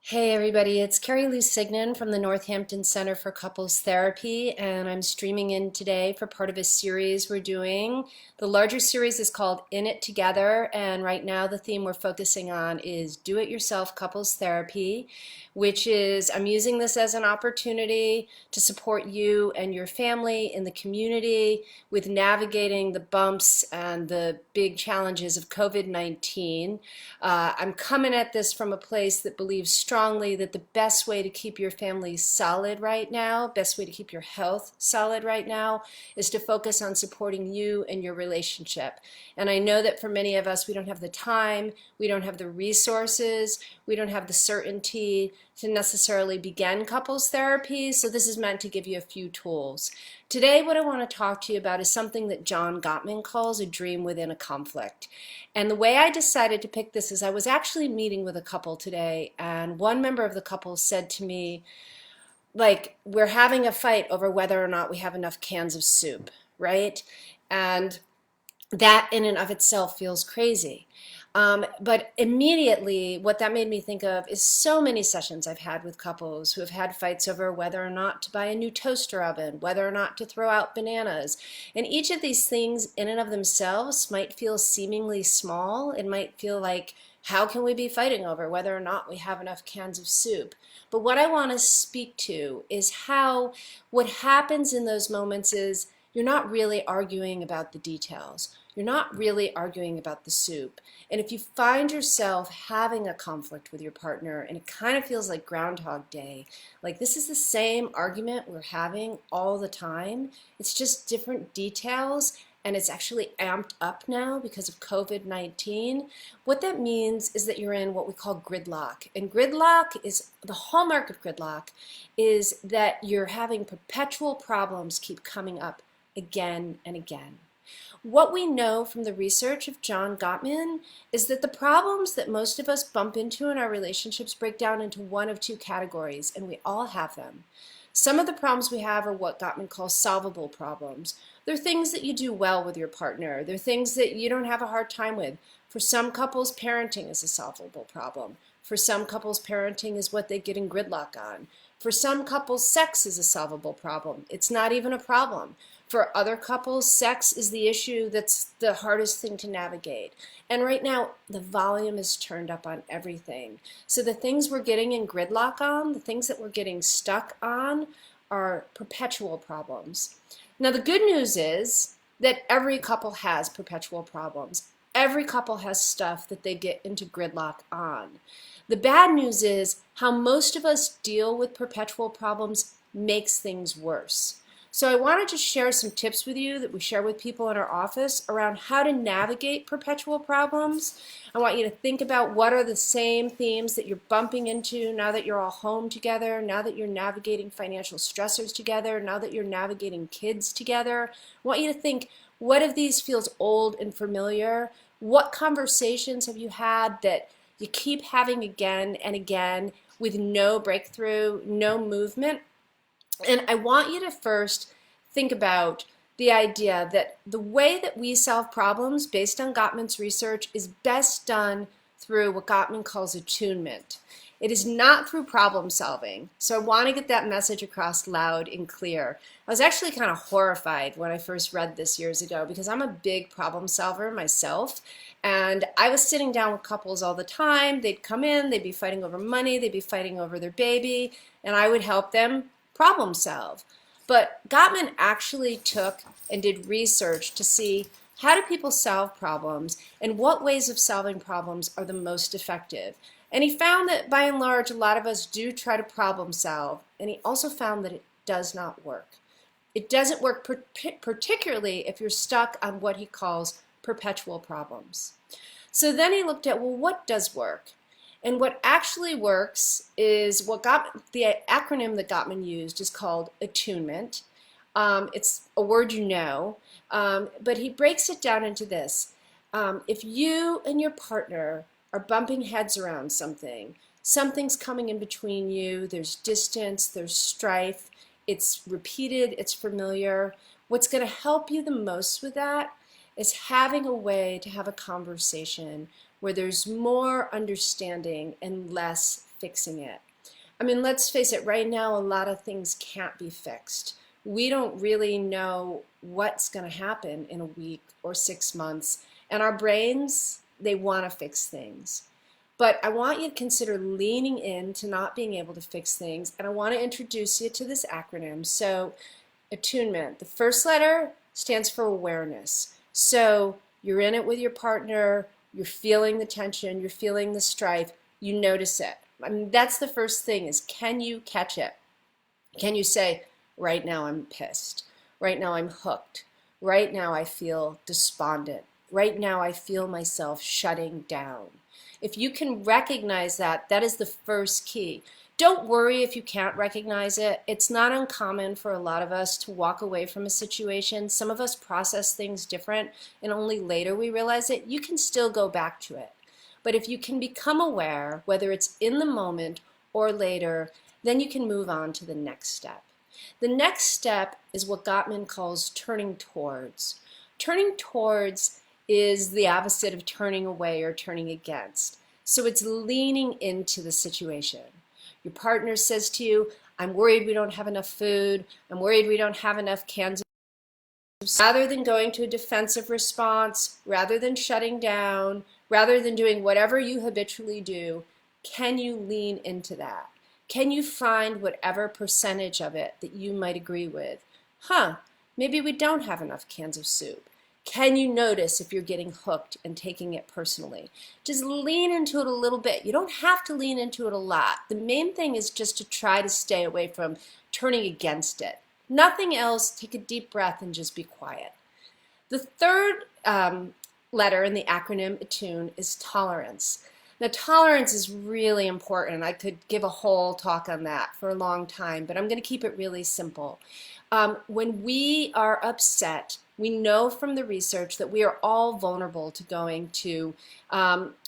Hey everybody, it's Carrie Lou Signan from the Northampton Center for Couples Therapy, and I'm streaming in today for part of a series we're doing. The larger series is called In It Together, and right now the theme we're focusing on is Do-It-Yourself Couples Therapy, which is I'm using this as an opportunity to support you and your family in the community with navigating the bumps and the big challenges of COVID-19. I'm coming at this from a place that believes strongly that the best way to keep your family solid right now, best way to keep your health solid right now, is to focus on supporting you and your relationship. And I know that for many of us, we don't have the time, we don't have the resources, we don't have the certainty to necessarily begin couples therapy. So this is meant to give you a few tools. Today, what I want to talk to you about is something that John Gottman calls a dream within a conflict. And the way I decided to pick this is I was actually meeting with a couple today, and one member of the couple said to me, like, we're having a fight over whether or not we have enough cans of soup, right? And that in and of itself feels crazy. But immediately, what that made me think of is so many sessions I've had with couples who have had fights over whether or not to buy a new toaster oven, whether or not to throw out bananas. And each of these things in and of themselves might feel seemingly small. It might feel like, how can we be fighting over whether or not we have enough cans of soup? But what I want to speak to is how what happens in those moments is you're not really arguing about the details. You're not really arguing about the soup. And if you find yourself having a conflict with your partner and it kind of feels like Groundhog Day, like this is the same argument we're having all the time, it's just different details and it's actually amped up now because of COVID-19, what that means is that you're in what we call gridlock. And gridlock is, the hallmark of gridlock is that you're having perpetual problems keep coming up again and again. What we know from the research of John Gottman is that the problems that most of us bump into in our relationships break down into one of two categories, and we all have them. Some of the problems we have are what Gottman calls solvable problems. They're things that you do well with your partner. They're things that you don't have a hard time with. For some couples, parenting is a solvable problem. For some couples, parenting is what they get in gridlock on. For some couples, sex is a solvable problem. It's not even a problem. For other couples, sex is the issue that's the hardest thing to navigate. And right now, the volume is turned up on everything. So the things we're getting in gridlock on, the things that we're getting stuck on, are perpetual problems. Now, the good news is that every couple has perpetual problems. Every couple has stuff that they get into gridlock on. The bad news is how most of us deal with perpetual problems makes things worse. So I wanted to share some tips with you that we share with people in our office around how to navigate perpetual problems. I want you to think about what are the same themes that you're bumping into now that you're all home together, now that you're navigating financial stressors together, now that you're navigating kids together. I want you to think, what of these feels old and familiar? What conversations have you had that you keep having again and again with no breakthrough, no movement? And I want you to first think about the idea that the way that we solve problems based on Gottman's research is best done through what Gottman calls attunement. It is not through problem solving. So I want to get that message across loud and clear. I was actually kind of horrified when I first read this years ago because I'm a big problem solver myself. And I was sitting down with couples all the time. They'd come in, they'd be fighting over money, they'd be fighting over their baby, and I would help them problem solve. But Gottman actually took and did research to see how do people solve problems and what ways of solving problems are the most effective. And he found that by and large, a lot of us do try to problem solve. And he also found that it does not work. It doesn't work particularly if you're stuck on what he calls perpetual problems. So then he looked at, well, what does work? And what actually works is the acronym that Gottman used is called attunement. It's a word you know, but he breaks it down into this. If you and your partner are bumping heads around something, something's coming in between you, there's distance, there's strife, it's repeated, it's familiar. What's going to help you the most with that is having a way to have a conversation where there's more understanding and less fixing it. I mean, let's face it, right now, a lot of things can't be fixed. We don't really know what's going to happen in a week or 6 months, and our brains, they want to fix things. But I want you to consider leaning into not being able to fix things, and I want to introduce you to this acronym. So, attunement, the first letter stands for awareness. So, you're in it with your partner, you're feeling the tension, you're feeling the strife, you notice it. I mean, that's the first thing is, can you catch it? Can you say, right now I'm pissed, right now I'm hooked, right now I feel despondent, right now I feel myself shutting down. If you can recognize that, that is the first key. Don't worry if you can't recognize it. It's not uncommon for a lot of us to walk away from a situation. Some of us process things different and only later we realize it. You can still go back to it. But if you can become aware, whether it's in the moment or later, then you can move on to the next step. The next step is what Gottman calls turning towards. Turning towards is the opposite of turning away or turning against. So it's leaning into the situation. Your partner says to you, I'm worried we don't have enough food, I'm worried we don't have enough cans of soup. Rather than going to a defensive response, rather than shutting down, rather than doing whatever you habitually do, can you lean into that? Can you find whatever percentage of it that you might agree with? Maybe we don't have enough cans of soup. Can you notice if you're getting hooked and taking it personally? Just lean into it a little bit. You don't have to lean into it a lot. The main thing is just to try to stay away from turning against it. Nothing else, take a deep breath and just be quiet. The third letter in the acronym ATTUNE is tolerance. Now, tolerance is really important. I could give a whole talk on that for a long time, but I'm going to keep it really simple. When we are upset, we know from the research that we are all vulnerable to going to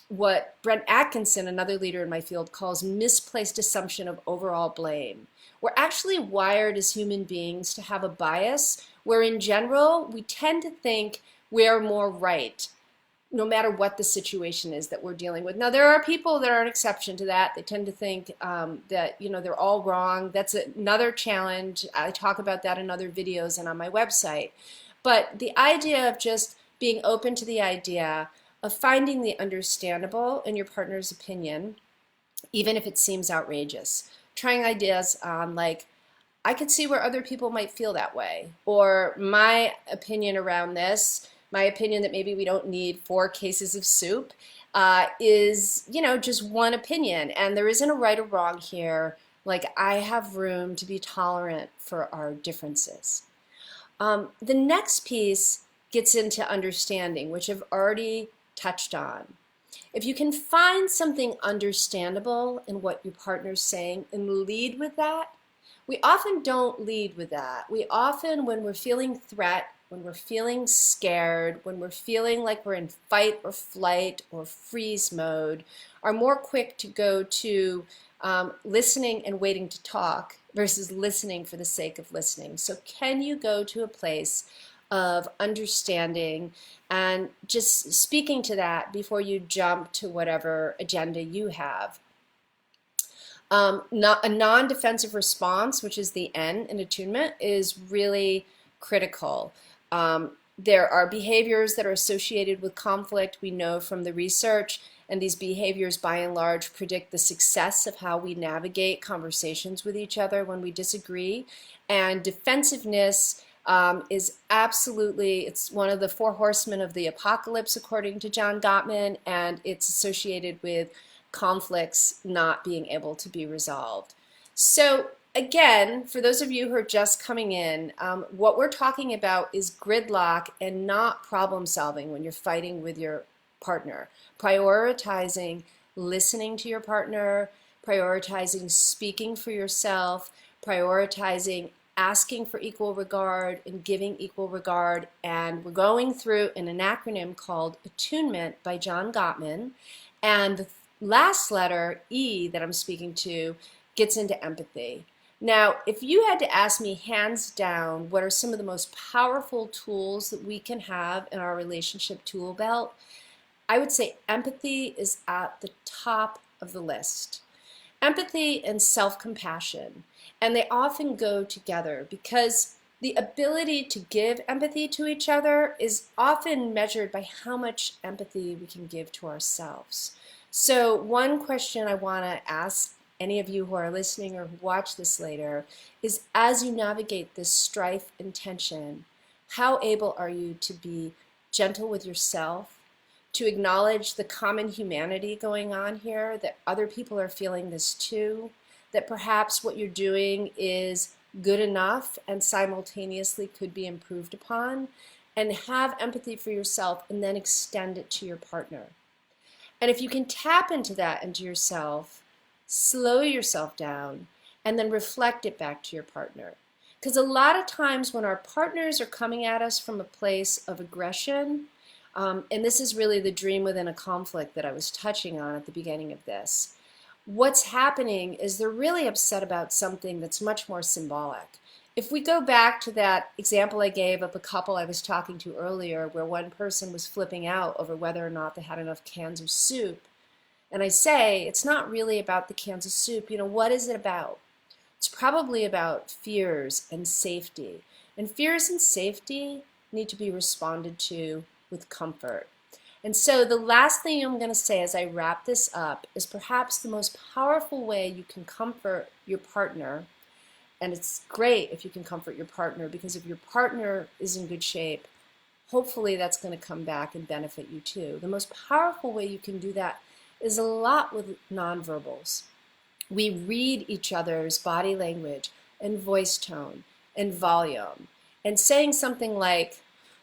what Brent Atkinson, another leader in my field, calls misplaced assumption of overall blame. We're actually wired as human beings to have a bias where in general we tend to think we're more right no matter what the situation is that we're dealing with. Now, there are people that are an exception to that. They tend to think that, they're all wrong. That's another challenge. I talk about that in other videos and on my website. But the idea of just being open to the idea of finding the understandable in your partner's opinion, even if it seems outrageous. Trying ideas on like, I could see where other people might feel that way, or my opinion around this, my opinion that maybe we don't need 4 cases of soup is, just one opinion. And there isn't a right or wrong here. Like, I have room to be tolerant for our differences. The next piece gets into understanding, which I've already touched on. If you can find something understandable in what your partner's saying and lead with that, we often don't lead with that. We often, when we're feeling threat, when we're feeling scared, when we're feeling like we're in fight or flight or freeze mode, are more quick to go to listening and waiting to talk versus listening for the sake of listening. So can you go to a place of understanding and just speaking to that before you jump to whatever agenda you have? Not a non-defensive response, which is the N in attunement, is really critical. There are behaviors that are associated with conflict, we know from the research, and these behaviors by and large predict the success of how we navigate conversations with each other when we disagree. And defensiveness is absolutely, it's one of the 4 horsemen of the apocalypse according to John Gottman, and it's associated with conflicts not being able to be resolved. So again, for those of you who are just coming in, what we're talking about is gridlock and not problem solving when you're fighting with your partner. Prioritizing listening to your partner, prioritizing speaking for yourself, prioritizing asking for equal regard and giving equal regard. And we're going through an acronym called Attunement by John Gottman. And the last letter, E, that I'm speaking to, gets into empathy. Now, if you had to ask me hands down what are some of the most powerful tools that we can have in our relationship tool belt, I would say empathy is at the top of the list. Empathy and self-compassion, and they often go together because the ability to give empathy to each other is often measured by how much empathy we can give to ourselves. So one question I want to ask any of you who are listening or who watch this later is, as you navigate this strife and tension, how able are you to be gentle with yourself, to acknowledge the common humanity going on here, that other people are feeling this too, that perhaps what you're doing is good enough and simultaneously could be improved upon, and have empathy for yourself and then extend it to your partner. And if you can tap into that into yourself, slow yourself down, and then reflect it back to your partner. Because a lot of times when our partners are coming at us from a place of aggression, and this is really the dream within a conflict that I was touching on at the beginning of this, what's happening is they're really upset about something that's much more symbolic. If we go back to that example I gave of a couple I was talking to earlier where one person was flipping out over whether or not they had enough cans of soup, and I say, it's not really about the cans of soup. You know, what is it about? It's probably about fears and safety. And fears and safety need to be responded to with comfort. And so the last thing I'm going to say as I wrap this up is perhaps the most powerful way you can comfort your partner. And it's great if you can comfort your partner, because if your partner is in good shape, hopefully that's going to come back and benefit you too. The most powerful way you can do that is a lot with nonverbals. We read each other's body language and voice tone and volume. And saying something like,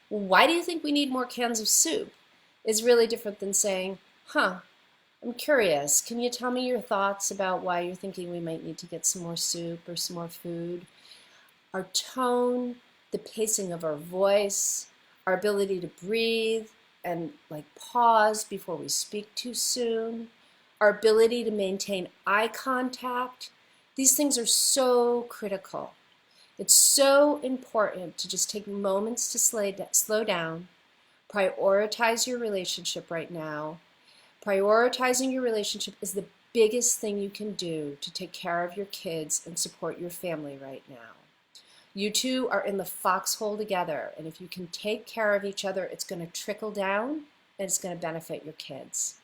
why do you think we need more cans of soup, is really different than saying, I'm curious, can you tell me your thoughts about why you're thinking we might need to get some more soup or some more food? Our tone, the pacing of our voice, our ability to breathe and pause before we speak too soon, our ability to maintain eye contact, these things are so critical. It's so important to just take moments to slow down, prioritize your relationship right now. Prioritizing your relationship is the biggest thing you can do to take care of your kids and support your family right now. You two are in the foxhole together, and if you can take care of each other, it's going to trickle down and it's going to benefit your kids.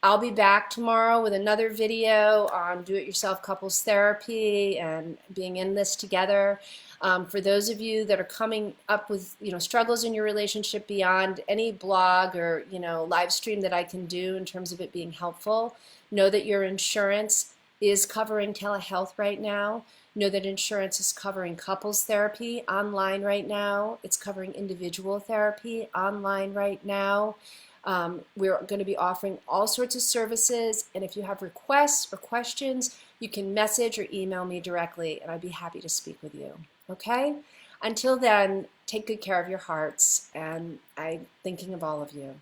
I'll be back tomorrow with another video on do-it-yourself couples therapy and being in this together. For those of you that are coming up with struggles in your relationship beyond any blog or live stream that I can do in terms of it being helpful, know that your insurance is covering telehealth right now. Know that insurance is covering couples therapy online right now. It's covering individual therapy online right now. We're going to be offering all sorts of services, and if you have requests or questions, you can message or email me directly, and I'd be happy to speak with you. Okay? Until then, take good care of your hearts, and I'm thinking of all of you.